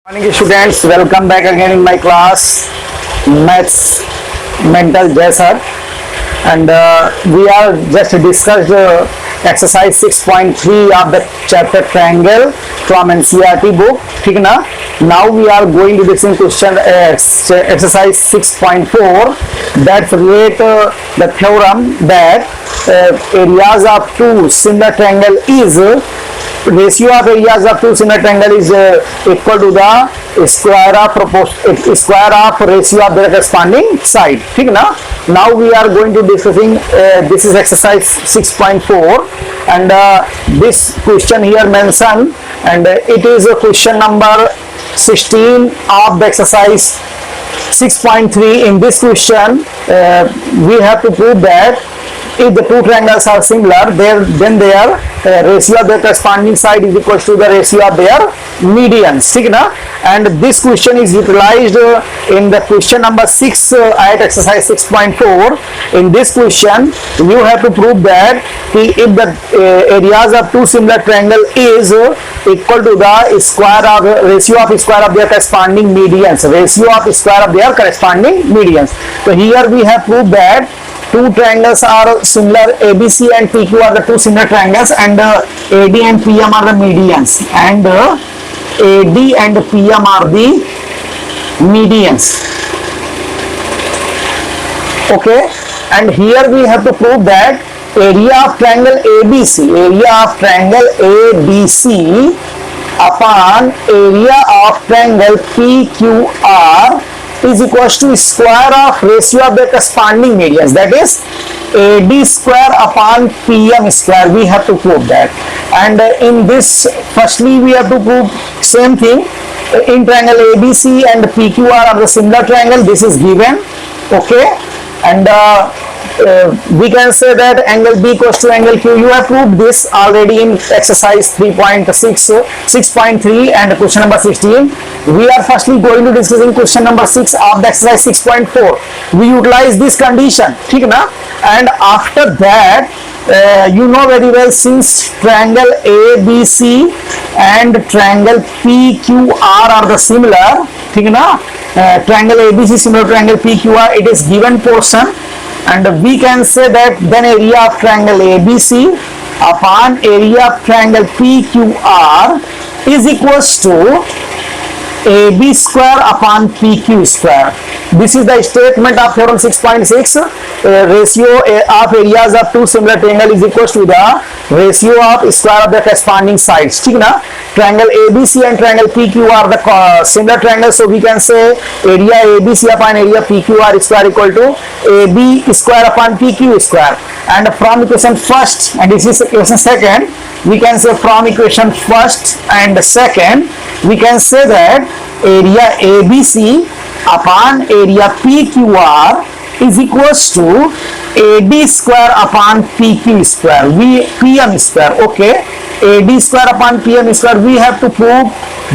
Morning students, welcome back again in my class Maths Mental Jai sir, and we are just discussed exercise 6.3 of the chapter triangle from NCERT book. ठीक ना? Now we are going to discuss question exercise 6.4 that relate the theorem that areas of two similar triangle is ratio of areas of two similar triangle is equal to the square of ratio of their corresponding side. ठीक ना? Now we are going to discussing this is exercise 6.4 and this question here mentioned, and it is a question number 16 of the exercise 6.3. In this question we have to prove that if the two triangles are similar, then their ratio of their corresponding side is equal to the ratio of their medians. ठीक ना? And this question is utilized in the question number 6 at exercise 6.4. In this question, you have to prove that if the areas of two similar triangle is equal to the square of ratio of square of their corresponding medians. Ratio of square of their corresponding medians. So here we have proved that two triangles are similar. ABC and PQ are the two similar triangles, and AD and PM are the medians, and AD and PM are the medians. Okay, and here we have to prove that area of triangle ABC upon area of triangle PQR is equals to square of ratio of the corresponding medians, that is AD square upon PM square. We have to prove that, and in this firstly we have to prove same thing. In triangle ABC and PQR are the similar triangle, this is given. Okay, and we can say that angle B equals to angle Q. You have proved this already in exercise 6.3 and question number 16. We are firstly going to discussing question number 6 of the exercise 6.4. We utilize this condition, ठीक ना? And after that you know very well, since triangle ABC and triangle PQR are the similar, ठीक ना? Triangle ABC similar triangle PQR, it is given portion, and we can say that then area of triangle ABC upon area of triangle PQR is equals to AB square upon PQ square. This is the statement of theorem 6.6. Ratio of areas of two similar triangle is equals to the ratio of square of the corresponding sides. ठीक ना? Triangle ABC and triangle PQ are the similar triangles, so we can say area ABC upon area PQR square equal to AB square upon PQ square. And from equation first and this is equation second, we can say from equation first and second we can say that area ABC upon area PQR is equals to AD square upon PQ square, PM square. Okay, AD square upon PM square, we have to prove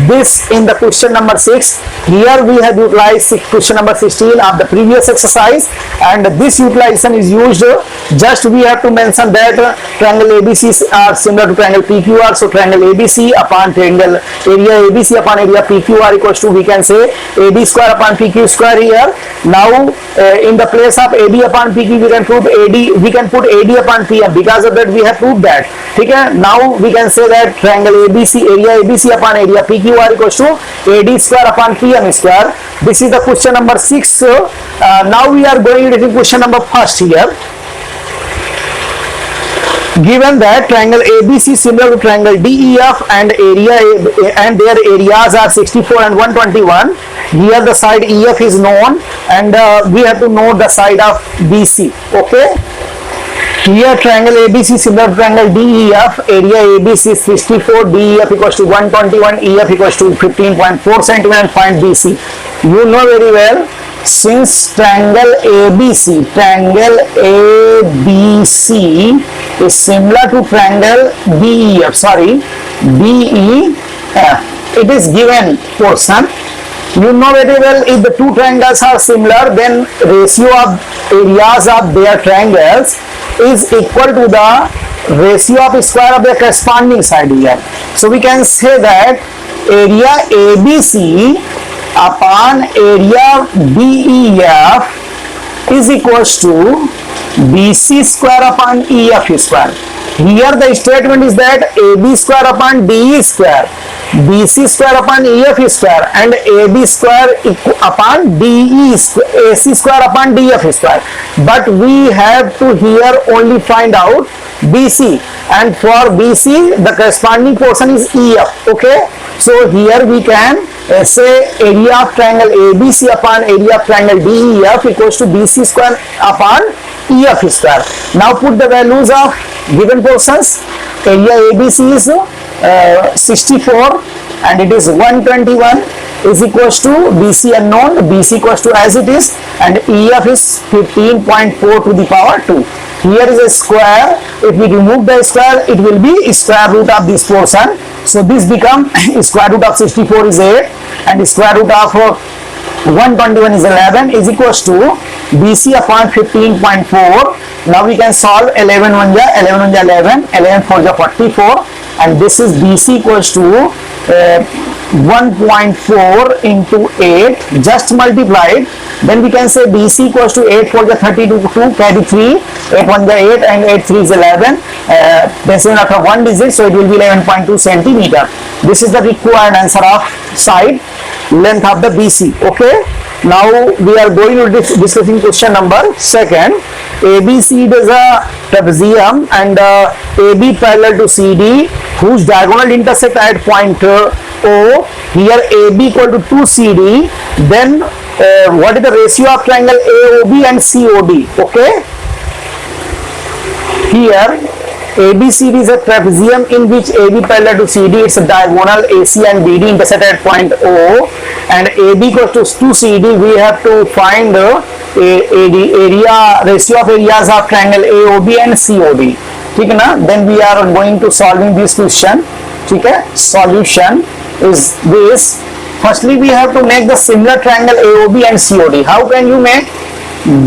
this in the question number 6. Here we have utilized question number 16 of the previous exercise, and this utilization is used. Just we have to mention that triangle ABC are similar to triangle PQR, so triangle ABC upon triangle area ABC upon area PQR equals to, we can say AD square upon PQ square here. Now in the place of AD upon PQ we can prove we can put AD upon PM. Because of that we have proved that. ठीक है? Now we can say that triangle ABC area ABC upon area PQR equals to AD square upon PM square. This is the question number 6. Now we are going to question number first here. Given that triangle ABC similar to triangle DEF and their areas are 64 and 121. Here the side EF is known, and we have to know the side of BC. Okay. Here triangle ABC similar to triangle DEF, area ABC is 64, DEF equals to 121, EF equals to 15.4 cm, and find BC. You know very well, since triangle ABC is similar to triangle DEF, it is given portion. You know very well, if the two triangles are similar, then ratio of areas of their triangles is equal to the ratio of square of their corresponding side here. So we can say that area ABC upon area BEF is equals to BC square upon EF square. Here the statement is that AB square upon DE square, BC square upon EF square, and AB square upon DE square, AC square upon DF square. But we have to here only find out BC, and for BC the corresponding portion is EF. Okay, so here we can say area of triangle ABC upon area of triangle DEF equals to BC square upon EF square. Now put the values of given portions. Area ABC is 64 and it is 121 is equals to BC unknown, BC equals to as it is, and EF is 15.4 to the power 2. Here is a square. If we remove the square, it will be square root of this portion. So this become square root of 64 is 8 and square root of 121 is 11 is equals to BC upon 15.4. Now we can solve 11 1 ja 11 1 ja 11, 11 4 ja 44, and this is BC equals to 1.4 into 8 just multiplied. Then we can say BC equals to 8 4 ja 32, 2 carry 3, 8 1 ja 8 and 8 3 is 11. Decimal after one digit, so it will be 11.2 centimeter. This is the required answer of side length of the BC. Okay, now we are going to discussing question number 2. ABC is a trapezium and AB parallel to CD whose diagonal intersect at point O. Here AB equal to 2CD. Then what is the ratio of triangle AOB and COD? Okay, here ABCD is a trapezium in which AB parallel to CD, its diagonal AC and BD intersect at point O, and AB equals to 2CD. We have to find area ratio of areas of triangle AOB and COD. ठीक है ना? Then we are going to solving this question. ठीक है? Solution is this. Firstly, we have to make the similar triangle AOB and COD. How can you make?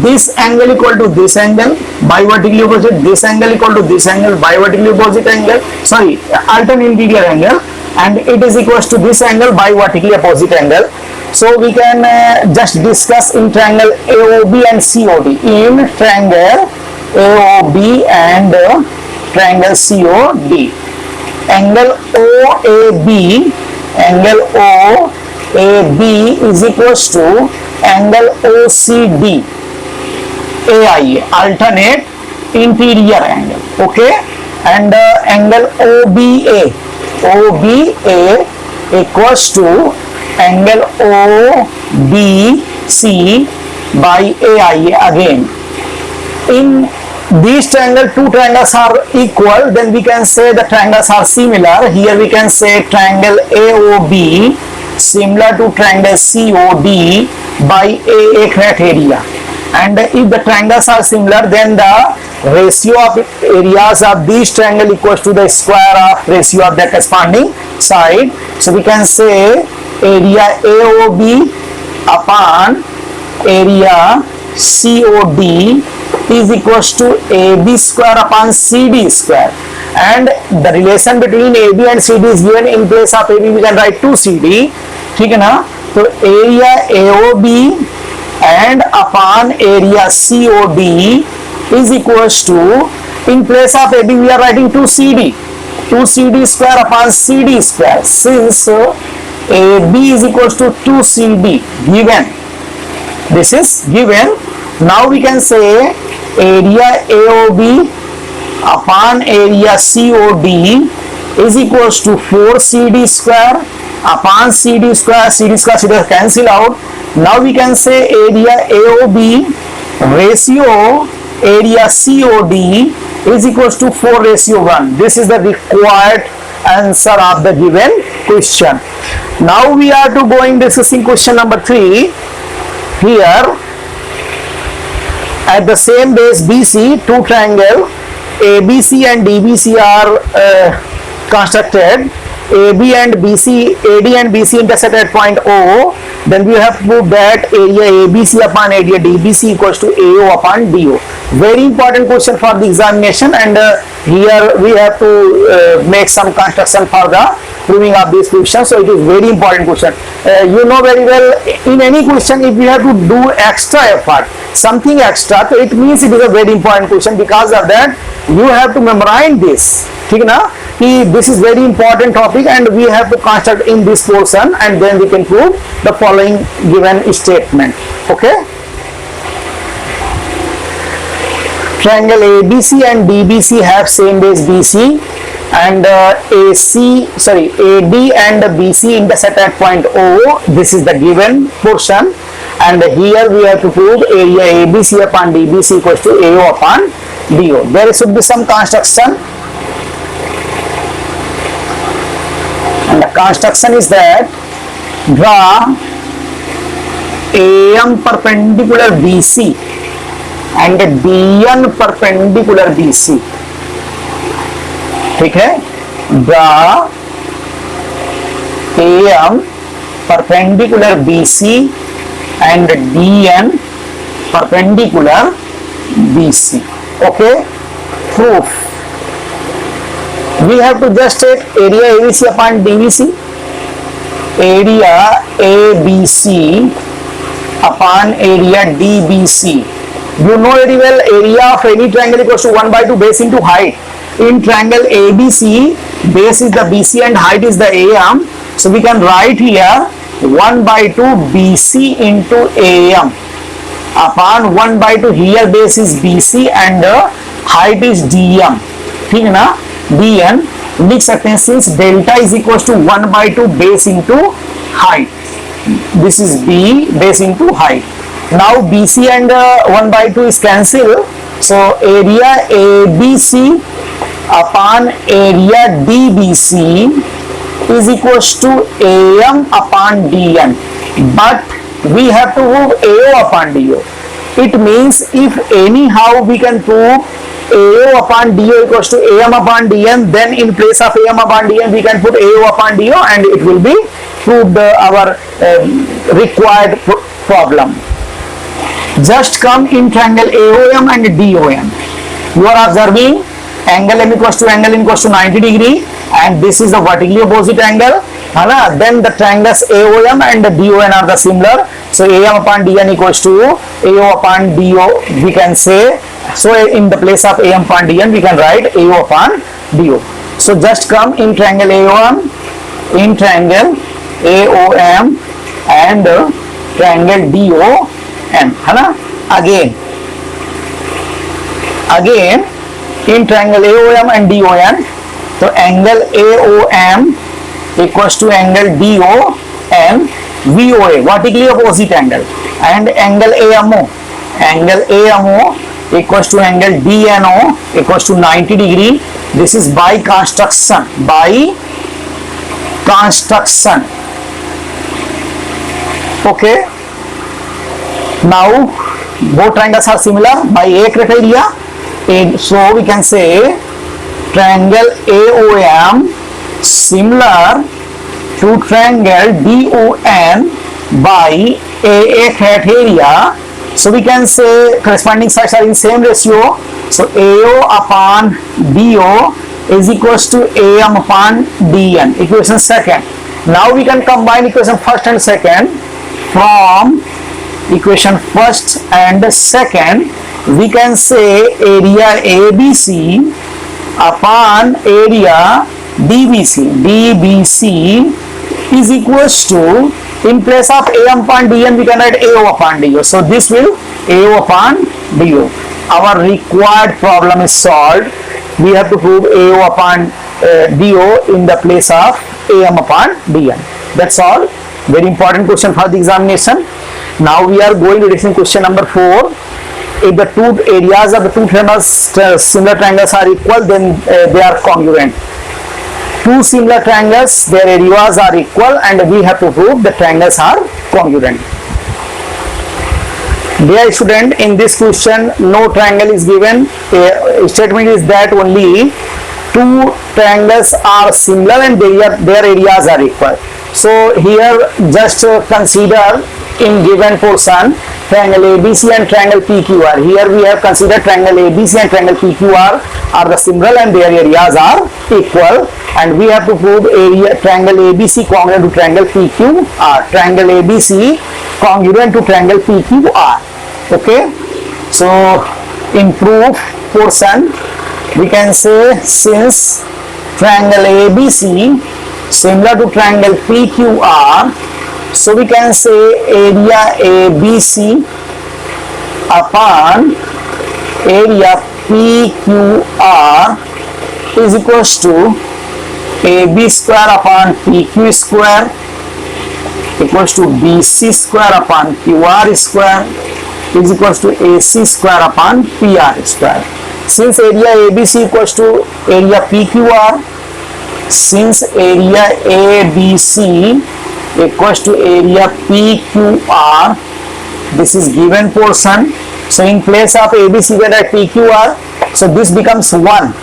This angle equal to this angle by vertically opposite, this angle equal to this angle by vertically opposite angle, sorry, alternate interior angle, and it is equals to this angle by vertically opposite angle. So we can just discuss in triangle AOB and COD. In triangle AOB and triangle COD, angle OAB is equals to angle OCD AIA, alternate interior angle. Okay, and angle OBA equals to angle OBC by AIA again. In these two triangles are equal, then we can say the triangles are similar. Here we can say triangle AOB similar to triangle COD by AA criteria. And if the triangles are similar, then the ratio of areas of these triangle equals to the square of ratio of the corresponding side. So we can say area AOB upon area COD is equals to AB square upon CD square, and the relation between AB and CD is given. In place of AB we can write 2CD. ठीक है ना? तो area AOB and upon area COD is equals to, in place of AB we are writing 2CD square upon CD square. Since AB is equals to 2CD given, this is given. Now we can say area AOB upon area COD is equals to 4CD square upon CD square. CD square should cancel out. Now we can say area AOB ratio area COD is equals to 4:1. This is the required answer of the given question. Now we are to go in discussing question number 3. Here at the same base BC, two triangle ABC and DBC are constructed. AD and BC intersect at point O. Then we have to prove that area ABC upon area DBC equals to AO upon DO. Very important question for the examination, and here we have to make some construction for the proving up this question. So it is very important question. You know very well, in any question if you have to do extra effort, something extra, so it means it is a very important question. Because of that you have to memorize this. ठीक ना, कि this is very important topic and we have to construct in this portion and then we can prove the following given statement. Okay. Triangle ABC and DBC have same base BC and AD and BC intersect at point O. This is the given portion, and here we have to prove area ABC upon DBC equals to AO upon DO. There should be some construction, and the construction is that draw AM perpendicular BC and DN perpendicular BC. ठीक है, draw AM perpendicular BC and DN perpendicular BC. Okay, proof. We have to just take area ABC upon DBC, area ABC upon area DBC. You know very well, area of any triangle equals to 1 by 2 base into height. In triangle ABC, base is the BC and height is the AM. So we can write here 1 by 2 BC into AM upon 1 by 2, here base is BC and height is DM. ठीक है ना, DN लिख सकते हैं, since delta is equals to 1 by 2 base into height. This is B base into height. Now BC and 1 by 2 is cancelled. So area ABC upon area DBC is equals to AM upon DN. But we have to prove AO upon DO. It means if anyhow we can prove AO upon DO equals to AM upon DN, then in place of AM upon DN we can put AO upon DO and it will be proved our required problem. Just come in triangle AOM and DOM. You are observing angle M equals to angle N equals to 90 degree and this is the vertically opposite angle. Then the triangles AOM and DON are the similar. So AM upon DN equals to AO upon DO we can say. So in the place of AM upon DN we can write AO upon DO. So just come in triangle AOM, in triangle AOM and triangle DOM. है ना, again in triangle AOM and DON, तो angle AOM equals to angle DON VOA, vertically opposite angle, and angle AMO equals to angle DNO equals to 90 degree. This is by construction. Okay. Now both triangles are similar by a criteria, and so we can say triangle AOM similar to triangle DON by a criteria. So we can say corresponding sides are in same ratio. So AO upon DO is equals to AM upon DN. Equation second. Now we can combine equation first and second. From equation first and second we can say area ABC upon area DBC is equals to, in place of AM upon DN we can write AO upon DO. So this will AO upon DO. Our required problem is solved. We have to prove AO upon DO in the place of AM upon DN. That's all. Very important question for the examination. Now we are going to discuss question number 4. If the two areas of the two similar triangles are equal, then they are congruent. Two similar triangles, their areas are equal and we have to prove the triangles are congruent. Dear student, in this question no triangle is given. Statement is that only two triangles are similar and their areas are equal. So here just consider in given portion triangle ABC and triangle PQR. Here we have considered triangle ABC and triangle PQR are the similar and their areas are equal, and we have to prove area triangle ABC congruent to triangle PQR. Triangle ABC congruent to triangle PQR. Okay, so in proof portion we can say, since triangle ABC similar to triangle PQR, so we can say area ABC upon area PQR is equals to AB square upon PQ square equals to BC square upon QR square is equals to AC square upon PR square. Since area ABC equals to area PQR, since area ABC equals to area PQR, this is given portion. So in place of ABC we write PQR, so this becomes 1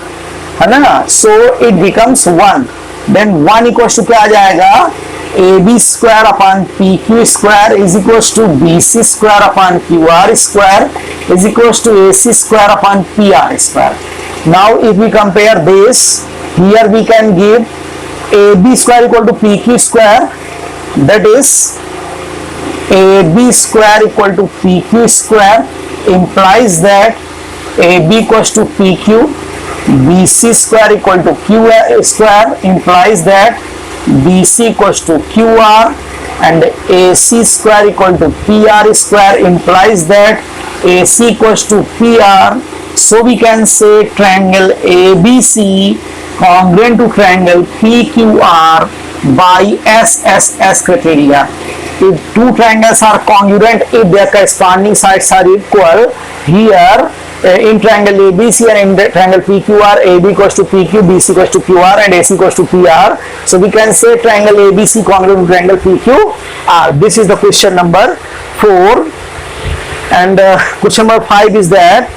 है ना, so it becomes 1. Then 1 equals to क्या आ जाएगा, AB square upon PQ square is equals to BC square upon QR square is equals to AC square upon PR square. Now if we compare this, here we can give AB square equal to PQ square, that is AB square equal to PQ square implies that AB equals to PQ, BC square equal to Q square implies that BC equals to QR, and AC square equal to PR square implies that AC equals to PR. So we can say triangle ABC congruent to triangle PQR by SSS criteria. If two triangles are congruent, if their corresponding sides are equal, here in triangle ABC and in the triangle PQR, AB equals to PQ, BC equals to QR, and AC equals to PR. So we can say triangle ABC congruent to triangle PQR. This is the question number 4. And question number 5 is that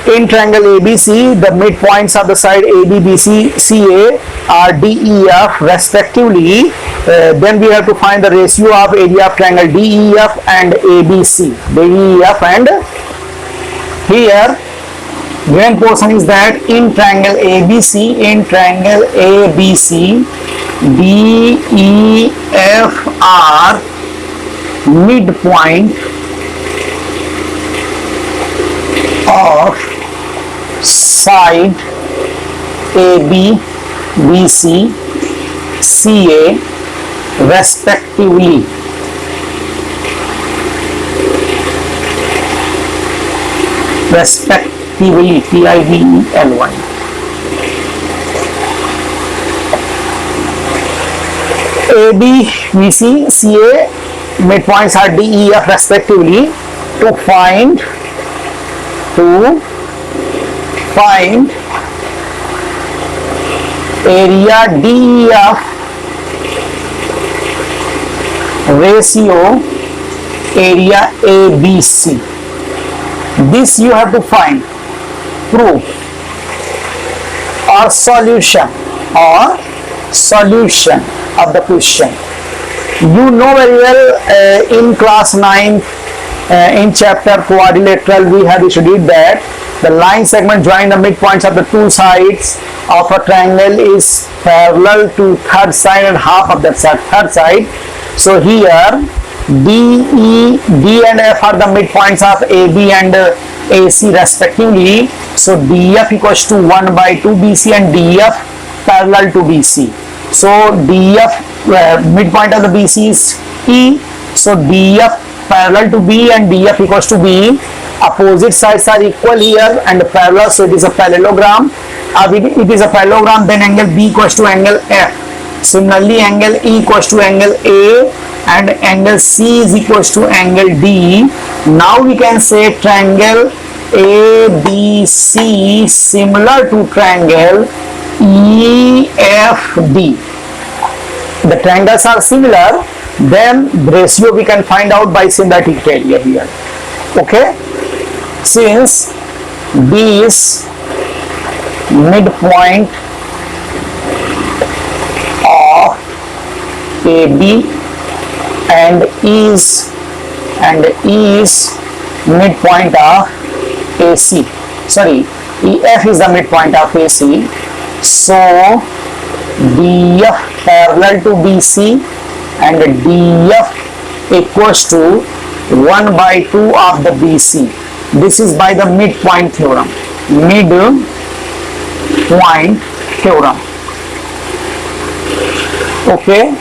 in triangle ABC, the midpoints of the side AB, BC, CA are DEF respectively. Then we have to find the ratio of area of triangle DEF and ABC. DEF, and here given portion is that in triangle ABC, DEF are midpoint of side AB, BC, CA respectively. Respectively, PIVELY. AB, BC, CA midpoints are DEF respectively. To find area DEF ratio area ABC. This you have to find. Proof or solution of the question. You know very well in class 9 in chapter quadrilateral we have studied that the line segment joining the midpoints of the two sides of a triangle is parallel to third side and half of that side, third side. So here D and F are the midpoints of AB and AC respectively. So DF equals to 1 by 2 BC and DF parallel to BC. So DF midpoint of the BC is E. So DF parallel to B and DF equals to B. Opposite sides are equal here and parallel, so it is a parallelogram. If it is a parallelogram, then angle B equals to angle F. Similarly, angle E equals to angle A and angle C is equals to angle D. Now we can say triangle ABC similar to triangle EFD. The triangles are similar, then the ratio we can find out by similarity criteria here. Okay, since B is midpoint of AB and E is and E is midpoint of AC. Sorry, EF is the midpoint of AC. So DF parallel to BC and DF equals to 1 by 2 of the BC. This is by the midpoint theorem. Midpoint theorem. Okay.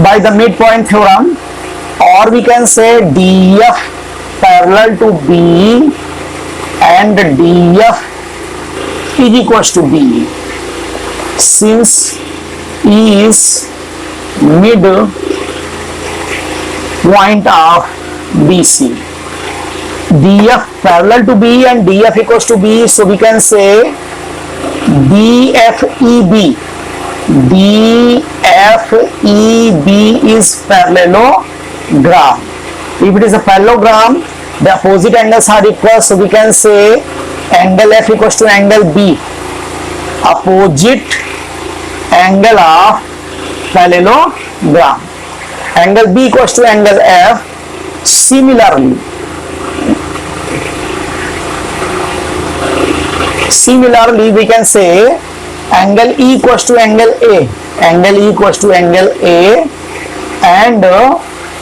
By the midpoint theorem, or we can say DF parallel to B and DF is equals to B. Since E is midpoint of BC, DF parallel to B and DF equals to B, so we can say DFEB. DFEB is parallelogram. If it is a parallelogram, the opposite angles are equal, so we can say angle F equals to angle B. Opposite angle of parallelogram. Angle B equals to angle F. Similarly, we can say angle E equals to angle A. Angle E equals to angle A, and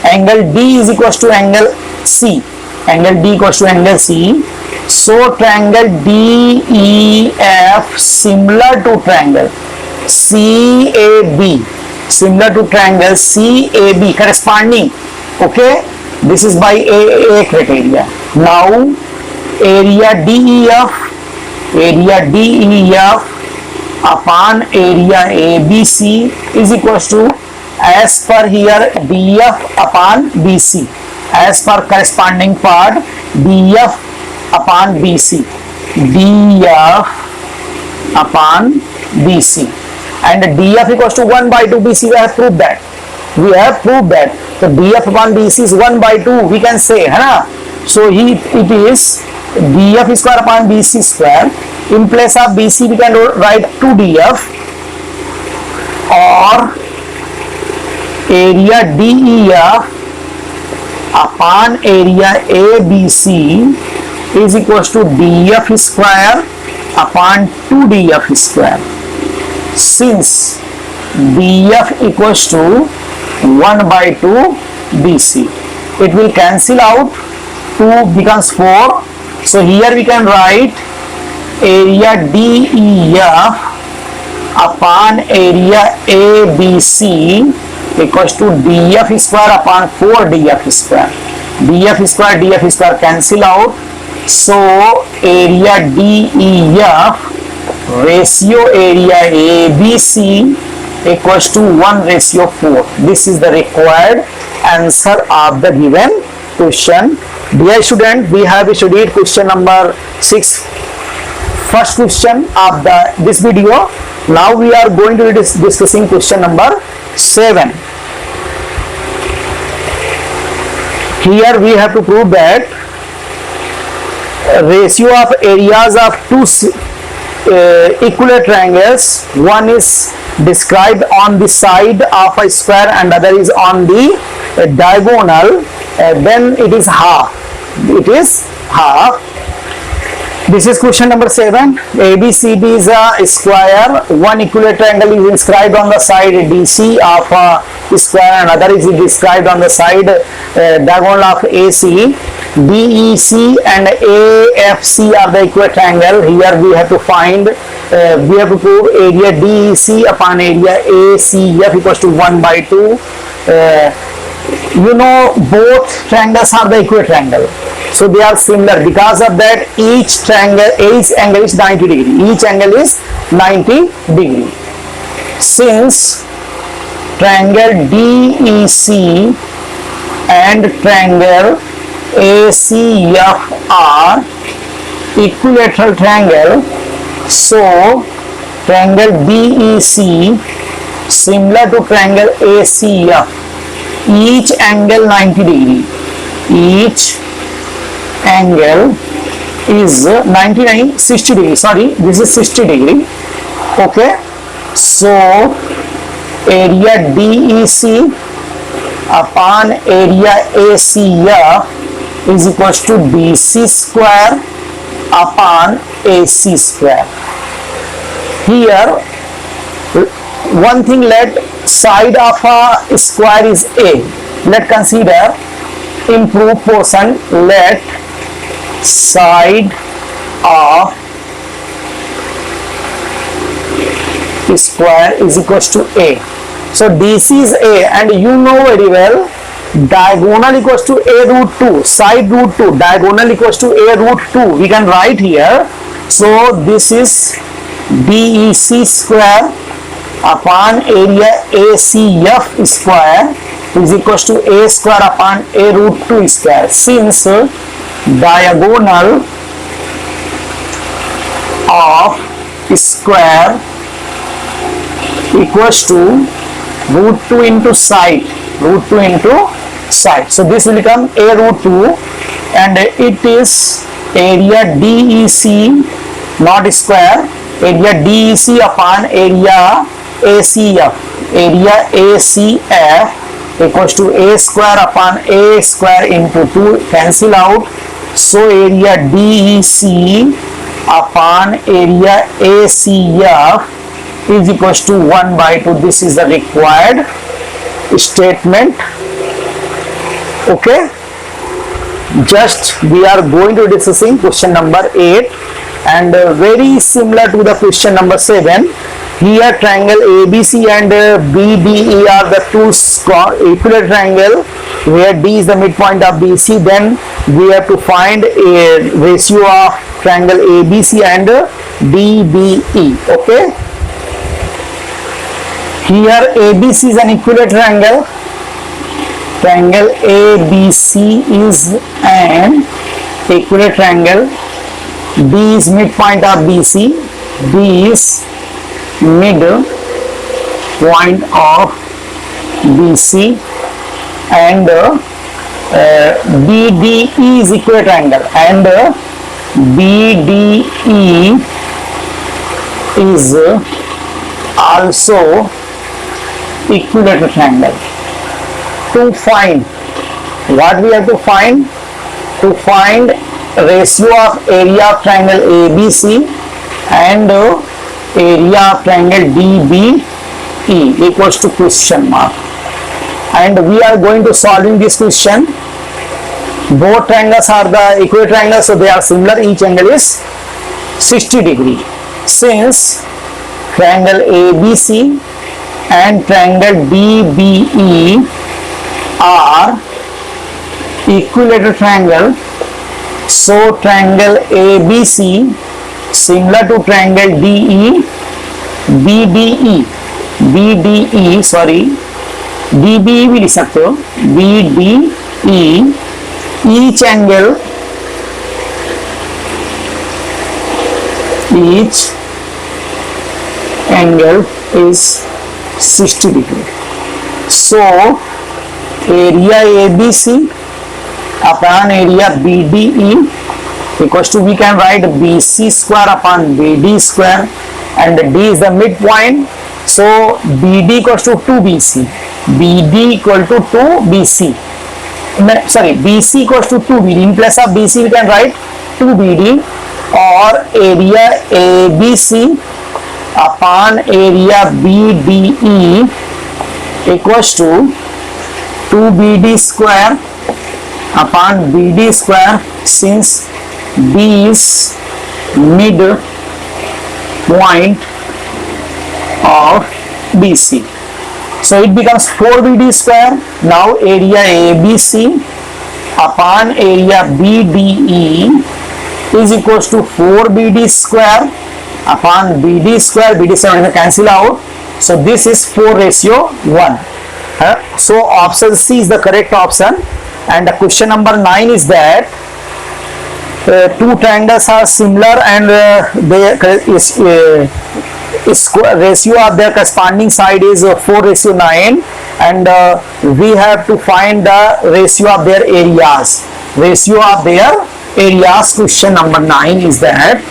angle D is equals to angle C. Angle D equals to angle C. So triangle DEF similar to triangle CAB. Similar to triangle CAB corresponding. Okay. This is by AA criteria. Now area DEF upon area ABC is equals to, as per here, DF upon BC. As per corresponding part, DF upon BC. DF upon BC. And DF equals to 1 by 2 BC. We have proved that. So DF upon BC is 1 by 2, we can say, है So it is DF square upon BC square. In place of BC, we can write 2DF, or area DEF upon area ABC is equals to DF square upon 2DF square. Since DF equals to 1 by 2 BC, it will cancel out. 2 becomes 4. So here we can write area DEF upon area ABC equals to DF square upon 4DF square. DF square cancel out. So area DEF ratio area ABC equals to 1:4. This is the required answer of the given question. Dear student, we have studied question number 6, first question of this video. Now we are going to be discussing question number 7. Here we have to prove that ratio of areas of two equilateral triangles, one is described on the side of a square and other is on the diagonal, then it is half. This is question number 7. ABCD is a square. One equilateral triangle is inscribed on the side DC of a square and other is described on the side diagonal of AC. DEC and AFC are the equilateral triangle. Here we have to find, we have to prove area DEC upon area ACF equals to 1 by 2. You know, both triangles are the equilateral triangle, so they are similar. Because of that, each angle is 90 degree. Each angle is 90 degree. Since triangle DEC and triangle ACF are equilateral triangle, so triangle DEC similar to triangle ACF, each angle 90 degree. Each angle is 60 degree. Sorry, this is 60 degree. Okay, so area DEC upon area ACF is equals to BC square upon AC square. Here one thing, let side of a square is A. Let consider improved portion. Let side of square is equals to A. So DC is A, and you know very well diagonal equals to A root 2, side root 2, diagonal equals to A root 2. We can write here. So this is DEC square upon area ACF square is equals to A square upon A root 2 square. Since diagonal of square equals to root 2 into side, root 2 into side. So this will become A root 2, and it is area DEC, not square, area DEC upon area ACF. Area ACF equals to A square upon A square into 2, cancel out. So area DEC upon area ACF is equals to 1 by 2. This is the required statement. Okay, just we are going to discussing question number 8, and very similar to the question number 7. Here triangle ABC and BDE are the two equilateral triangle where D is the midpoint of BC. Then we have to find a ratio of triangle ABC and DBE. Okay, here ABC is an equilateral triangle. Triangle ABC is an equilateral triangle. D is midpoint of BC. D is midpoint of BC, and BDE is equilateral triangle, and BDE is also equilateral triangle. To find, what we have to find? To find ratio of area of triangle ABC and area of triangle DBE equals to question mark. And we are going to solving this question. Both triangles are the equilateral triangles, so they are similar. Each angle is 60 degree. Since triangle ABC and triangle DBE are equilateral triangle, so triangle ABC similar to triangle DBE, DBE भी लिख सकते हो, BDE, each angle is 60 degree. So area ABC upon area BDE equals to, we can write BC square upon BD square, and D is the midpoint. So BD equals to 2BC, BD equal to 2BC, sorry, BC equals to 2BD. In place of BC we can write 2BD, or area ABC upon area BDE equals to 2BD square upon BD square, since B is midpoint of BC. So it becomes 4BD square. Now area ABC upon area BDE is equals to 4BD square upon BD square. BD square cancel out. So this is 4:1. So option C is the correct option. And the question number 9 is that two triangles are similar, and ratio of their corresponding side is 4:9, and we have to find the ratio of their areas. Ratio of their areas. Question number 9 is that.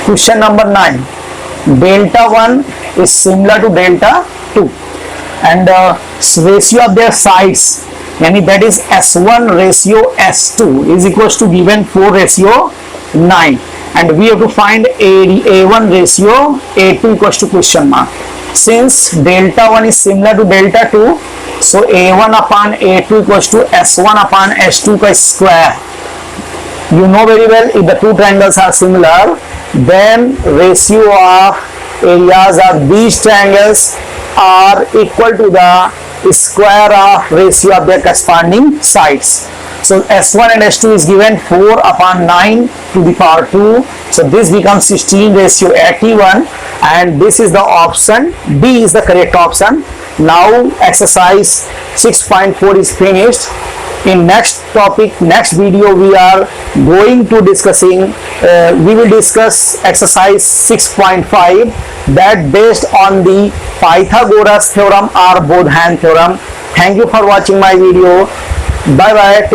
Question number 9. Delta 1 is similar to delta 2. and ratio of their sides, yani that is S1 ratio S2 is equals to given 4 ratio 9, and we have to find A1 ratio A2 equals to question mark. Since delta 1 is similar to delta 2, so A1 upon A2 equals to S1 upon S2 का square. You know very well, if the two triangles are similar, then ratio of areas of these triangles are equal to the square of ratio of their corresponding sides. So S1 and S2 is given 4 upon 9 to the power 2. So this becomes 16 ratio 81, and this is the option D is the correct option. Now exercise 6.4 is finished. In next topic, next video, we are going to we will discuss exercise 6.5 that based on the Pythagoras theorem or Bodhan theorem. Thank you for watching my video. Bye bye.